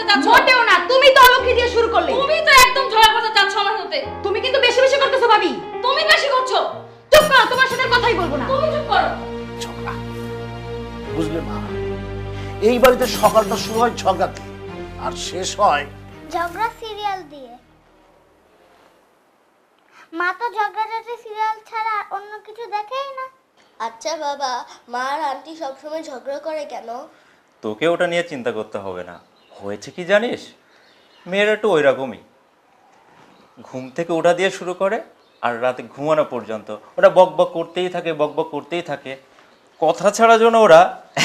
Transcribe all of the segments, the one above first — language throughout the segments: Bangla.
চাচ্ছ। মোটেও না, তুমি তো অলক্ষী দিয়ে শুরু করলে। তুমি তো একদম ঝগড়া করতে চাচ্ছ আমার সাথে। তুমি কিন্তু বেশি বেশি করতেছো ভাবি। তুমি বেশি করছো। চুপ করো, তোমার সাথে আর কথাই বলবো না। তুমি চুপ করো। ঝগড়া, বুঝলে মা, এই বাড়িতে সকালটা শুরু হয় ঝগড়া দিয়ে আর শেষ হয় ঝগড়া সিরিয়াল দিয়ে। মা তো ঝগড়াঝাটি সিরিয়াল ছাড়া অন্য কিছু দেখেই না। আচ্ছা বাবা, মা আর আন্টি সবসময় ঝগড়া করে কেন? তোকে ওটা নিয়ে চিন্তা করতে হবে না। হয়েছে কি জানিস, মেয়েরা একটু ওই রকমই, ঘুম থেকে ওঠা দিয়ে শুরু করে আর রাতে ঘুমানো পর্যন্ত ওরা বক বক করতেই থাকে, বক বক করতেই থাকে। কথা ছাড়া যেন ওরা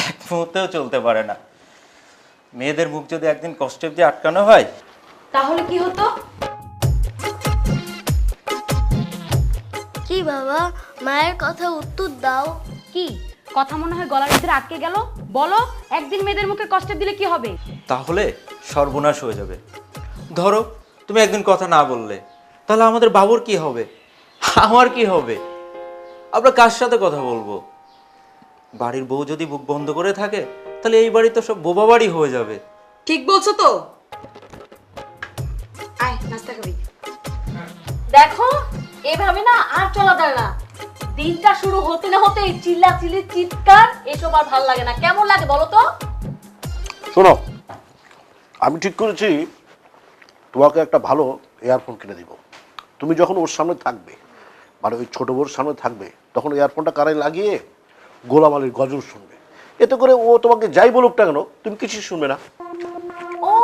এক মুহূর্তেও চলতে পারে না। মেয়েদের মুখ যদি একদিন কষ্টে দিয়ে আটকানো হয়, তাহলে কি হতো? কি বাবা, মায়ের কথা উত্তর দাও। কি কথা মনে হয় গলার ভিতরে আটকে গেল? বলো, একদিন মেয়েদের মুখে কষ্ট দিলে কি হবে? তাহলে সর্বনাশ হয়ে যাবে। ধরো তুমি একদিন কথা না বললে, তাহলে আমাদের বাবুর কি হবে, আমার কি হবে? আমরা কার সাথে কথা বলবো? বাড়ির বউ যদি বুক বন্ধ করে থাকে, তাহলে এই বাড়ি তো সব বোবা বাড়ি হয়ে যাবে। ঠিক বলছো তো। আয় নাস্তা খাবি। দেখো, এভাবে না আর চলা যায় না। দিনটা শুরু হতে না হতেই চিল্লাচিল্লি, চিৎকার, এসব আর ভালো লাগে না। কেমন লাগে বলো তো? শোনো, আমি ঠিক করেছি তোমাকে একটা ভালো ইয়ারফোন কিনে দিব। তুমি যখন ওর সামনে থাকবে, মানে ওই ছোট বউর সামনে থাকবে, তখন ইয়ারফোনটা কানে লাগিয়ে গোলাম আলীর গজল শুনবে। এতে করে ও তোমাকে যাই বলুক না কেন, তুমি কিছু শুনবে না। ও,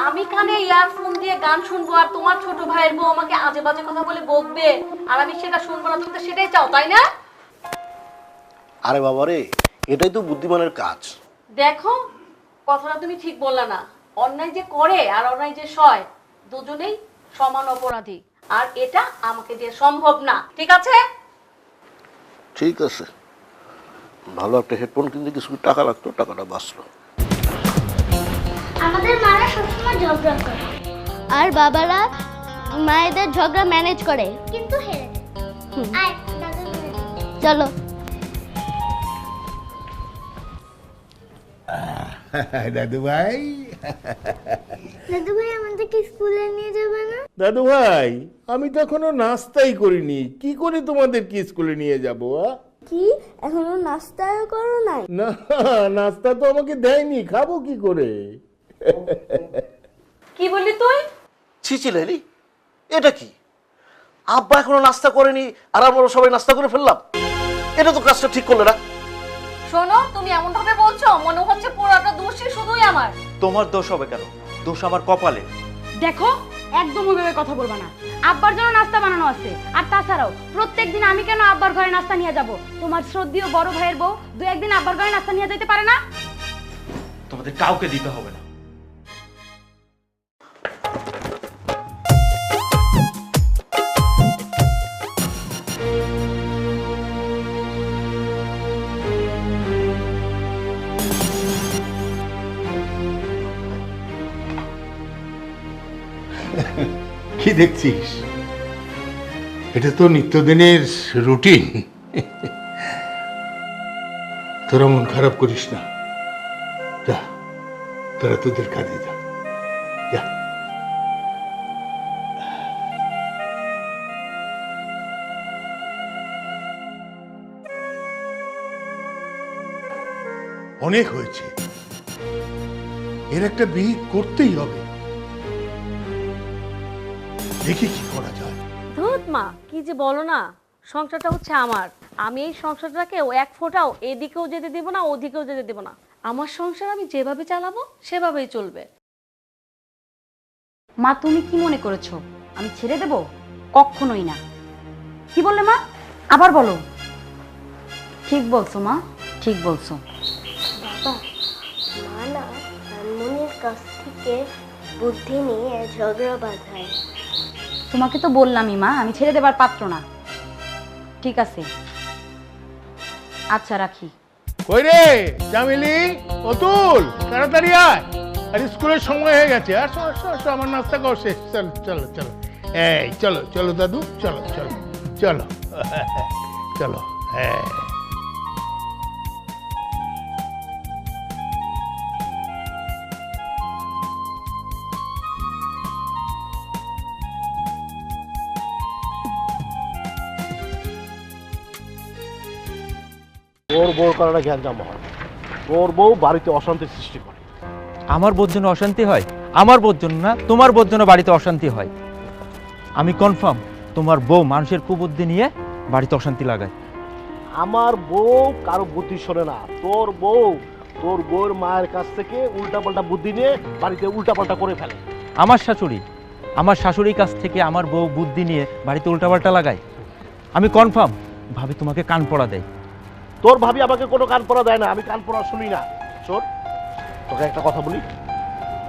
আমি কানে ইয়ারফোন দিয়ে গান শুনবো আর তোমার ছোট ভাইয়ের বউ আমাকে আজে বাজে কথা বলে বকবে আর আমি সেটা শুনবো না। তুমি তো সেটাই চাও, তাই না? আরে বাবা রে, এটাই তো বুদ্ধিমানের কাজ। দেখো, কথাটা তুমি ঠিক বললা না। অন্যায় যে করে আর অন্যায় যে সয়, দুজনেই সমান অপরাধী। আর এটা আমাকে দিয়ে সম্ভব না, ঠিক আছে? ঠিক আছে, ভালো একটা হেডফোন কিনতে কিছু টাকা লাগতো, টাকাটা বাঁচলো। আমাদের মারা সবসময় ঝগড়া করে আর বাবারা মায়েদের ঝগড়া ম্যানেজ করে। কিন্তু হেরে যায়। আয় দাদু ঘরে যাই। চলো। দাদু ভাই, দাদু ভাই আমাদেরকে স্কুলে নিয়ে যাবে না? দাদু ভাই, আমি তো এখনো নাস্তাই করিনি, কি করে তোমাদের কি স্কুলে নিয়ে যাবো? কি এখনো নাস্তাও করো নাই? না, নাস্তা তো আমাকে দেয়নি, খাবো কি করে? কি বললি তুই? ছিচি লেলি, এটা কি? আব্বা এখনো নাস্তা করেনি আর আমরা সবাই নাস্তা করে ফেললাম? এটা তো কাজটা ঠিক করলে না। শোনো, তুমি এমন ভাবে বলছো মনে হচ্ছে পুরোটা দোষী শুধুই আমার। তোমার দোষ হবে কেন? দোষ আমার কপালে। দেখো, একদম ওইভাবে কথা বলবা না। আব্বার জন্য নাস্তা বানানো আছে। আর তাছাড়াও প্রত্যেকদিন আমি কেন আব্বার ঘরে নাস্তা নিয়ে যাব? তোমার শ্রদ্ধেয় বড় ভাইয়ের বউ দু একদিন আব্বার ঘরে নাস্তা নিয়ে যেতে পারে না? তোমাদের কাউকে দিতে হবে না। কি দেখছিস? এটা তো নিত্যদিনের রুটিন। তোরা মন খারাপ করিস না, যা তোরা তোদের কাজে যা, যা। অনেক হয়েছে, এর একটা বিহিত করতেই হবে। দেখি কি করা যায়। ধুত মা, কি যে বলো না। সংসারটা হচ্ছে আমার। আমি এই সংসারটাকে এক ফোঁটাও এদিকেও যেতে দেব না, ওদিকেও যেতে দেব না। আমার সংসার আমি যেভাবে চালাবো সেভাবেই চলবে। মা, তুমি কি মনে করেছো আমি ছেড়ে দেব? কখনোই না। কি বললে মা? আবার বলো। ঠিক বলছো মা, ঠিক বলছো। বাবা, মা না আনমনির কাছ থেকে বুদ্ধি নিয়ে ঝগড়া বাঁধায়। তোমাকে তো বললামই মা, আমি ছেড়ে দেবার পাত্র না। ঠিক আছে, আচ্ছা রাখি। কই রে চামেলি, অতুল, তাড়াতাড়ি আয়, আর স্কুলের সময় হয়ে গেছে। আসো আসো আসো, আমার নাস্তা কর শেষ। চলো চলো চলো, এই চলো চলো দাদু, চলো চলো চলো চলো। হ্যাঁ, তোর বউর কারণে গ্যাঞ্জাম হয়, তোর বউ বাড়িতে অশান্তি সৃষ্টি করে। আমার বোর জন্য অশান্তি হয়? আমার বোর জন্য না, তোমার বোর জন্য বাড়িতে অশান্তি হয়। আমি কনফার্ম তোমার বউ মানুষের কুবুদ্ধি নিয়ে বাড়িতে অশান্তি লাগায়। আমার বউ কারো বুদ্ধি শোনে না, তোর বউর মায়ের কাছ থেকে উল্টাপাল্টা বুদ্ধি নিয়ে বাড়িতে উল্টাপাল্টা করে ফেলে। আমার শাশুড়ির কাছ থেকে আমার বউ বুদ্ধি নিয়ে বাড়িতে উল্টাপাল্টা লাগায়। আমি কনফার্ম ভাবি তোমাকে কান পড়া দেয়। তোর ভাবি আমাকে কোনো কান পড়া দেয় না, আমি কান পড়া শুনি না। শোন, তোকে একটা কথা বলি,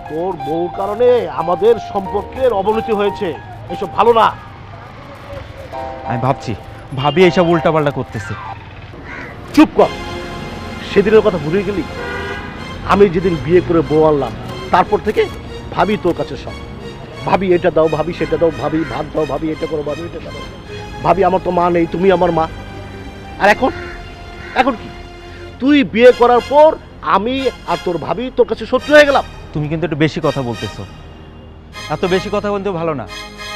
তোর বউর কারণে আমাদের সম্পর্কের অবনতি হয়েছে, এসব ভালো না। আমি ভাবছি ভাবি এইসব উল্টাপাল্টা করতেছে। চুপ কর, সেদিনের কথা ভুলে গেলি? আমি যেদিন বিয়ে করে বউ আনলাম তারপর থেকে ভাবি তোর কাছে সব। ভাবি এটা দাও, ভাবি সেটা দাও, ভাবি ভাত দাও, ভাবি এটা করো, ভাবি এটা দাও। ভাবি আমার তো মা নেই, তুমি আমার মা। আর এখন কি? তুই বিয়ে করার পর আমি আর তোর ভাবি তোর কাছে শত্রু হয়ে গেলাম। তুমি কিন্তু একটু বেশি কথা বলতেছো। এত বেশি কথা বলতেও ভালো না,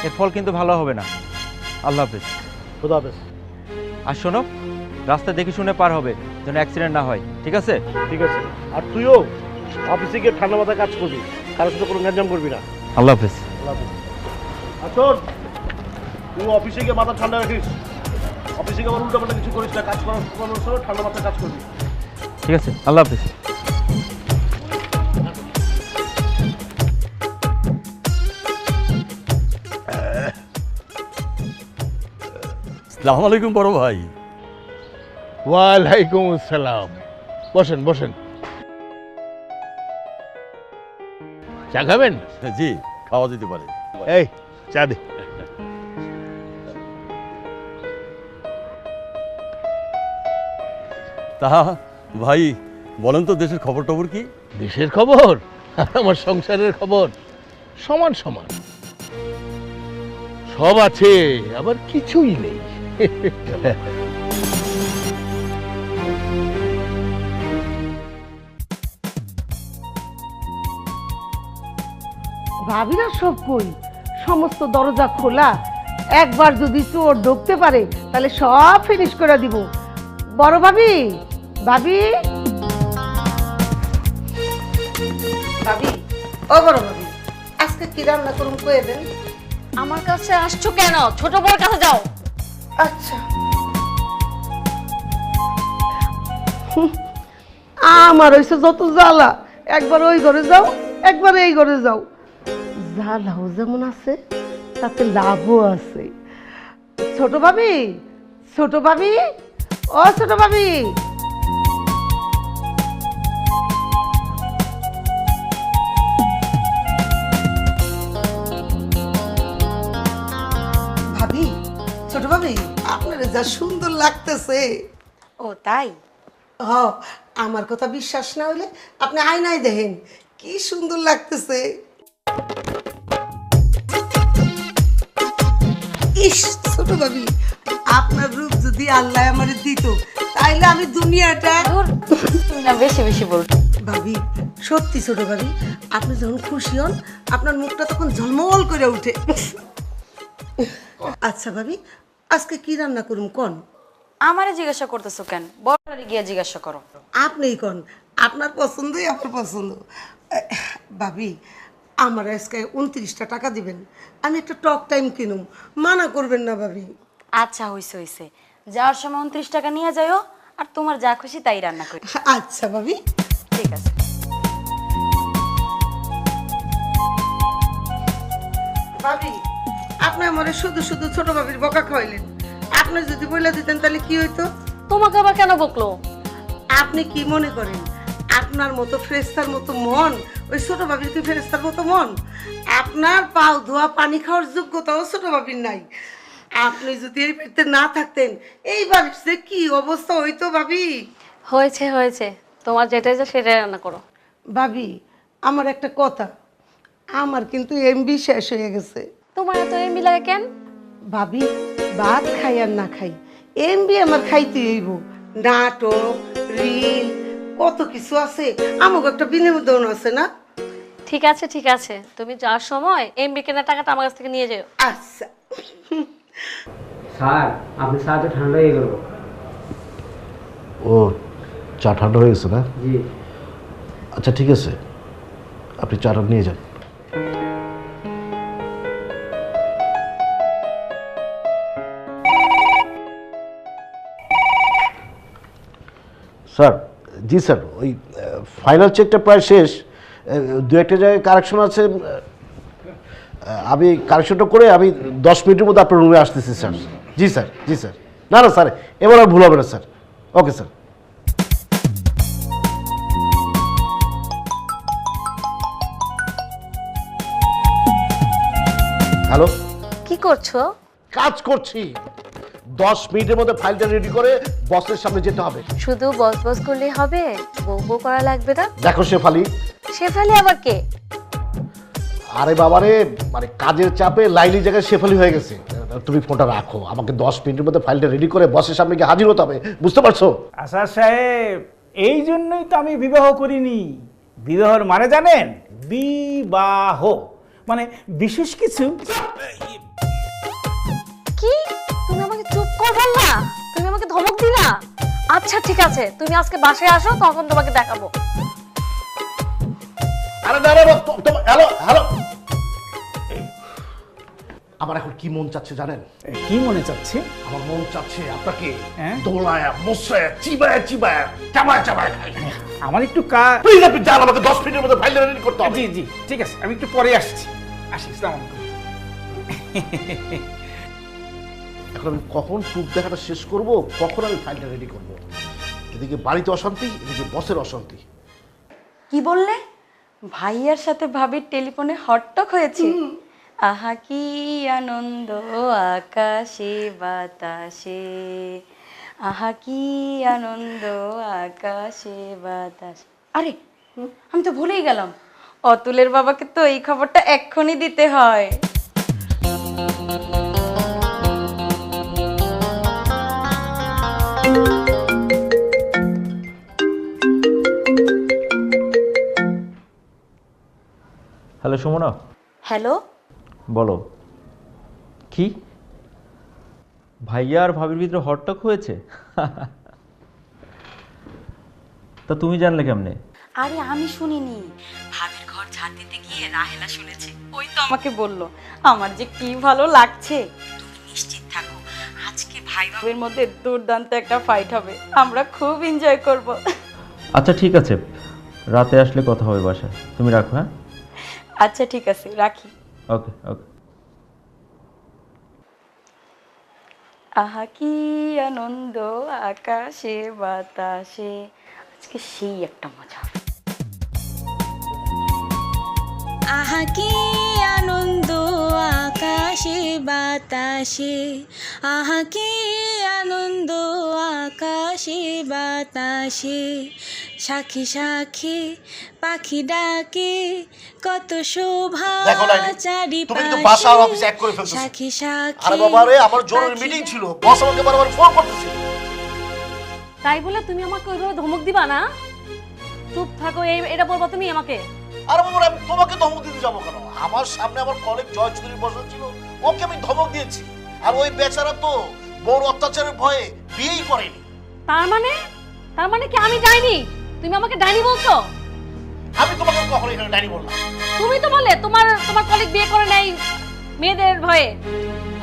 এর ফল কিন্তু ভালো হবে না। আল্লাহ হাফেজ। খোদা হাফেজ। আর শোনো, রাস্তা দেখে শুনে পার হবে, যেন অ্যাক্সিডেন্ট না হয়, ঠিক আছে? ঠিক আছে। আর তুইও অফিসে গিয়ে ঠান্ডা মাথায় কাজ করবি, কারোর সাথে কোনো গ্যাঞ্জাম করবি না। আল্লাহ হাফেজ। আল্লাহ হাফেজ। আর শোন, তুই অফিসে গিয়ে মাথা ঠান্ডা রাখিস, অফিসে গিয়ে আবার উল্টাপাল্টা কিছু করিস না, কাজ করার সময় ঠান্ডা মাথায় কাজ করবি। ঠিক আছে, আল্লাহ হাফেজ। আসসালামু আলাইকুম বড় ভাই। ওয়ালাইকুম আসসালাম। বসেন বসেন। চা খাবেন? জি, খাওয়া যেতে পারে। এই চা দে। তা ভাই বলেন তো, দেশের খবর টবর কি? দেশের খবর আর আমার সংসারের খবর সমান সমান। সব আছে, আবার কিছুই নেই। ভাবিরা সব কই, সমস্ত দরজা খোলা। একবার যদি চোর ঢুকতে পারে তাহলে সব ফিনিশ করে দিব। বড় ভাবি, ভাবি, ভাবি, ও বড় ভাবি, আজকে কি রান্না করুন কয়ে দেন। আমার কাছে আসছো কেন? ছোট বউর কাছে যাও। আচ্ছা। আমার হইছে যত জ্বালা, একবার ওই ঘরে যাও, একবার এই ঘরে যাও। জ্বালাও যেমন আছে তাতে লাভও আছে। ছোট ভাবি, ছোট ভাবি, ও ছোট ভাবি, ভাবি, ছোট ভাবি, আপনার যা সুন্দর লাগতেছে। ও তাই? হ, আমার কথা বিশ্বাস না হইলে আপনি আয়নায় দেখেন কি সুন্দর লাগতেছে। ইস ছোট ভাবি, আপনার রূপ যদি আল্লাহ আমারে দিত তাইলে আমি দুনিয়াটা। তুমি না বেশি বেশি বল। ভাবি সত্যি ছোট ভাবি, আপনি যখন খুশি হন আপনার মুখটা তখন ঝলমল করে উঠে। আচ্ছা ভাবি, আজকে কি রান্না করুম কোন? আমারে জিজ্ঞাসা করতেছো কেন? বড়রে গিয়ে জিজ্ঞাসা করো। আপনিই কোন, আপনার পছন্দই আমার পছন্দ। ভাবি, আমার আজকে 29টা টাকা দিবেন, আমি একটা টক টাইম কিনুম, মানা করবেন না ভাবি। আচ্ছা, হইছে হইছে, যাওয়ার সময় 29 টাকা নিয়ে যাইও, আর তোমার যা খুশি তাই রান্না করি। আচ্ছা ভাবি, ঠিক আছে। ভাবি, আপনি আমারে শুধু শুধু ছোট ভাবির বকা খাওয়াইলেন। আপনি যদি বলে দিতেন তাহলে কি হইতো? তোমাকে আবার কেন বকলো? আপনি কি মনে করেন আপনার মতো ফেরেশতার মতো মন ওই ছোট ভাবির কি ফেরেশতার মতো মন? আপনার পাও ধোয়া পানি খাওয়ার যোগ্যতাও ছোট ভাবির নাই। আপনি যদি এই বাড়িতে না থাকতেন এই বাড়িতে কি অবস্থা হইতো ভাবি? হয়েছে হয়েছে, তোমার যেটাই যা সেটাই রান্না করো। ভাবি, আমার একটা কথা, আমার কিন্তু এমবি শেষ হয়ে গেছে। তোমার এত এমবি লাগে কেন? ভাবি, ভাত খাই আর না খাই, এমবি আমার খাইতে হইব। নাটক, রিল, কত কিছু আছে, আমাকে একটা বিনোদন আছে না? ঠিক আছে ঠিক আছে, তুমি যাওয়ার সময় এমবি কেনার টাকাটা আমার কাছ থেকে নিয়ে যাও। আচ্ছা। স্যার, আপনি চা তো ঠান্ডা হয়ে গেল। ও চা ঠান্ডা হয়ে গেছে না? আচ্ছা ঠিক আছে, আপনি চাটা নিয়ে যান। স্যার, জি স্যার, ওই ফাইনাল চেকটা প্রায় শেষ, দু একটা জায়গায় কারেকশন আছে। আমি কারেকশনটা করে আমি 10 মিনিটের মধ্যে আপনার রুমে আসতেছি স্যার। জি স্যার, জি স্যার। না না স্যার, এবার আর ভুল হবে না স্যার। Okay sir. হ্যালো, কি করছো? কাজ করছি। 10 মিনিটের মধ্যে ফাইলটা রেডি করে বসের সামনে যেতে হবে। শুধু বস বস করলেই হবে? বউ বউ করা লাগবে না? দেখো শেফালি, শেফালি আবার কে? আরে বাবারে, মানে কাজের চাপে লাইলি জায়গায় শেফালি হয়ে গেছে। তুমি ফোনটা রাখো, আমাকে 10 মিনিটের মধ্যে ফাইলটা রেডি করে বসের সামনে গিয়ে হাজির হতে হবে, বুঝতে পারছো? আসাদ সাহেব, এই জন্যই তো আমি বিবাহ করিনি। বিবাহর মানে জানেন? বিবাহ মানে বিশেষ কিছু। কি? তুমি আমাকে চুপ কর বললা? তুমি আমাকে ধমক দিলা? আচ্ছা ঠিক আছে, তুমি আজকে বাসায় আসো, তখন তোমাকে দেখাবো। আরে না না, হ্যালো হ্যালো, আমার এখন কি মন চাচ্ছে জানেন? কি মনে চাচ্ছে? আমার মন চাচ্ছে আপনাকে হ্যাঁ? দোলায়া মোসায়া চিবায়া চিবায়া চাবায়া চাবায়া খাই। আমার একটু কাজ। প্লিজ আপনি যান, আমাকে 10 মিনিটের মধ্যে ফাইলটা রেডি করতে হবে। জি জি ঠিক আছে, আমি একটু পরে আসছি। আসি, আসসালামু আলাইকুম। এখন আমি কখন প্রুফ দেখাটা শেষ করব, কখন আমি ফাইলটা রেডি করব? এদিকে বাড়িতে অশান্তি, এদিকে বসের অশান্তি। কি বললে? ভাইয়ার সাথে ভাবির টেলিফোনে হটটক হয়েছে? আহা কি আনন্দ আকাশে বাতাসে, আহা কি আনন্দ আকাশে বাতাসে। আরে আমি তো ভুলেই গেলাম, অতুলের বাবাকে তো এই খবরটা এক্ষুনি দিতে হয়। হ্যালো সুমনা, হ্যালো, বলো। কি ভাইয়া আর ভাবির ভিতরে হটটক হয়েছে? তা তুমি জানলে কেমনে? আরে আমি শুনিনি, ভাবির ঘর ঝাড় দিতে গিয়ে রাহেলা শুনেছে, ওই তো আমাকে বলল। আমার যে কি ভালো লাগছে। তুমি নিশ্চিত থাকো, আজকে ভাই ভাবির মধ্যে দুর্দান্ত একটা ফাইট হবে, আমরা খুব এনজয় করব। আচ্ছা ঠিক আছে, রাতে আসলে কথা হবে বাসায়। তুমি রাখো। হ্যাঁ আচ্ছা ঠিক আছে, রাখি। ওকে ওকে। আহা কি আনন্দ আকাশে বাতাসে, আজকে সেই একটা মজা। আহা কি আনন্দ আকাশে বাতাসে, আহা কি আনন্দ আকাশে বাতাসে, সাক্ষী সাক্ষী পাখি ডাকে, কত শোভা চারিপাশে, সাক্ষী সাক্ষী। আরে বাবা রে, আমার জরুরি মিটিং ছিল, বস আমাকে বারবার ফোন করতেছে। তাই বলে তুমি আমাকে ওইভাবে ধমক দিবা না? চুপ থাকো, এটা বলবো তুমি আমাকে? আরে বাবা, আমি তোমাকে ধমক দিতে যাবো কেন? আমার সামনে আমার কলিগ জয় চৌধুরী বসা ছিল, ওকে আমি ধমক দিয়েছি। আর ওই বেচারা তো বড় অত্যাচারের ভয়ে বিয়েই করেনি। তার মানে কি আমি ডাইনি? তুমি আমাকে ডাইনি বলছো? আমি তোমাকে কখনো এখানে ডাইনি বললাম? তুমি তো বলে তোমার কলিগ বিয়ে করে নাই মেয়েদের ভয়ে।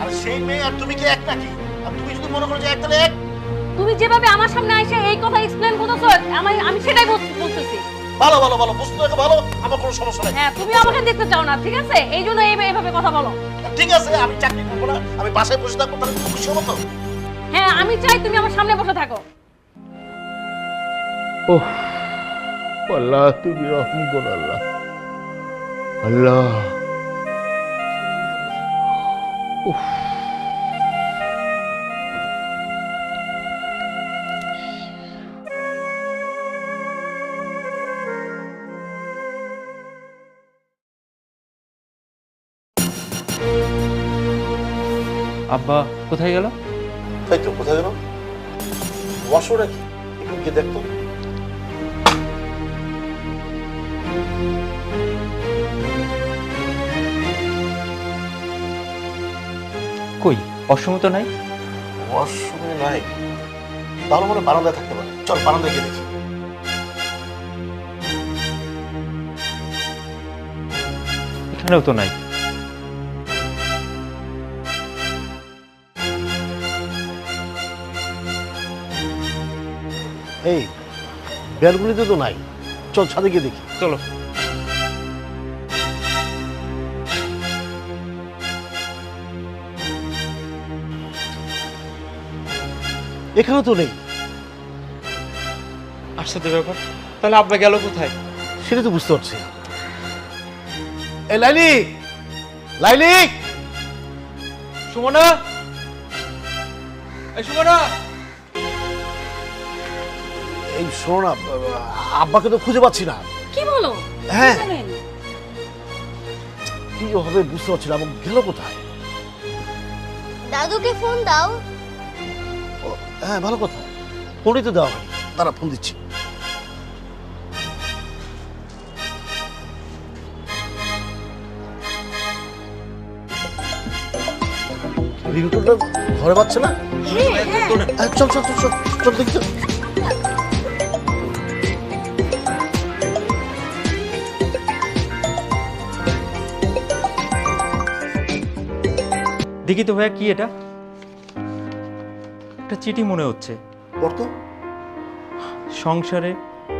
আর সেই মেয়ে আর তুমি কি এক নাকি? আর তুমি যদি মনে করো যে এক, তাহলে এক। তুমি যেভাবে আমার সামনে এসে এই কথা এক্সপ্লেইন করতেছো, আমি সেটাই বলতেছি। ভালো ভালো ভালো, বুঝতে দেখো ভালো, আমার কোনো সমস্যা নাই। হ্যাঁ, তুমি আমাকে দেখতে চাও না, ঠিক আছে? এই জন্য এইভাবে কথা বলো। ঠিক আছে, আমি চাকরি করবো না, আমি বাসায় বসে থাকবো, তাহলে তুমি খুশি হবো তো? হ্যাঁ, আমি চাই তুমি আমার সামনে বসে থাকো। ওহ আল্লাহ, তুমি রহম করো আল্লাহ। আল্লাহ উফ, আব্বা কোথায় গেল? তাই তো, কোথায় গেল? বসো নাকি? একটু গিয়ে দেখতো। কই, অসময় তো নাই। ওয়াশরুমে নাই, তাহলে মনে বারান্দায় থাকতে পারে। চল বারান্দায় গিয়ে দেখি। এখানেও তো নাই। এই ব্যালকনিতে তো নাই, চল ছাদে গিয়ে দেখি। চলো। এখানে তো নেই। আশ্চর্য ব্যাপার, তাহলে আব্বা গেল কোথায়? সেটা তো বুঝতে পারছি না। এই লাইলিক, লাইলিক, সুমনা, এই সুমনা। এই শোনো না, আব্বাকে তো খুঁজে পাচ্ছি না। কি বলো? হ্যাঁ, কি বলেন? কি হবে বুঝতে পারছি না, এবং গেল কোথায়? দাদুকে ফোন দাও। হ্যাঁ, ভালো কথা, ফোনই তো দেওয়া হয়নি। তারা ফোন দিচ্ছি। রিংটোনটা ঘরে পাচ্ছে না। চল চল চল চল চল দেখি চল। দেখি তো ভাইয়া, কি এটা? একটা চিঠি মনে হচ্ছে। পড়তো। সংসারে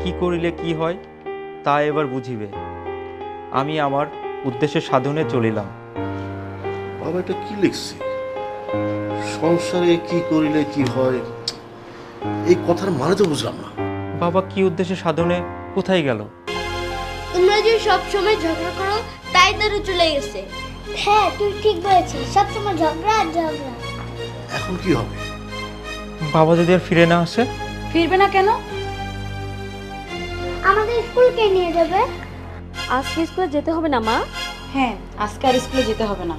কি করিলে কি হয় তা এবার বুঝিবে, আমি আমার উদ্দেশ্যে সাধনে চলিলাম। বাবা, এটা কি লিখছি? সংসারে কি করিলে কি হয়, এই কথার মানে তো বুঝলাম না। বাবা কি উদ্দেশ্যে সাধনে কোথায় গেল? তোমরা যে সব সময় ঝগড়া করো তাই দাদু চলে গেছে। হ্যাঁ তুই ঠিক বলেছিস, সবসময় ঝগড়া আর ঝগড়া। এখন কি হবে? বাবা যদি আর ফিরে না আসে? ফিরবে না কেন? আমাদের স্কুল কে নিয়ে যাবে? আজকে স্কুলে যেতে হবে না মা? হ্যাঁ, আজকে আর স্কুলে যেতে হবে না।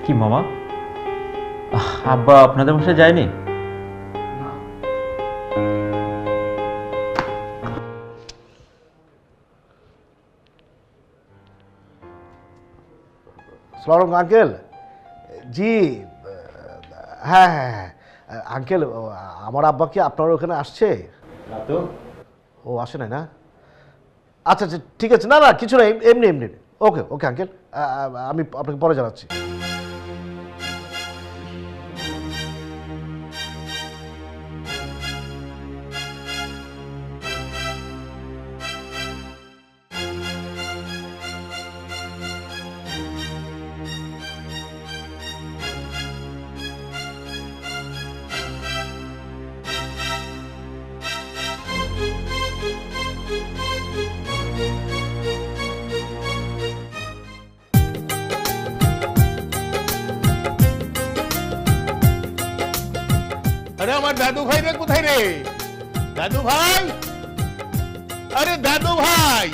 কি মামা, আব্বা আপনাদের বাসায় যায়নি? সালাম আঙ্কেল। জি, হ্যাঁ হ্যাঁ হ্যাঁ আঙ্কেল, আমার আব্বা কি আপনার ওখানে আসছে? ও আসে নাই না? আচ্ছা আচ্ছা ঠিক আছে, না না কিছু না, এমনি এমনি। ওকে ওকে আঙ্কেল, আমি আপনাকে পরে জানাচ্ছি। আরে আমার দাদু ভাই রে, কোথায় রে? দাদু ভাই, আরে দাদু ভাই।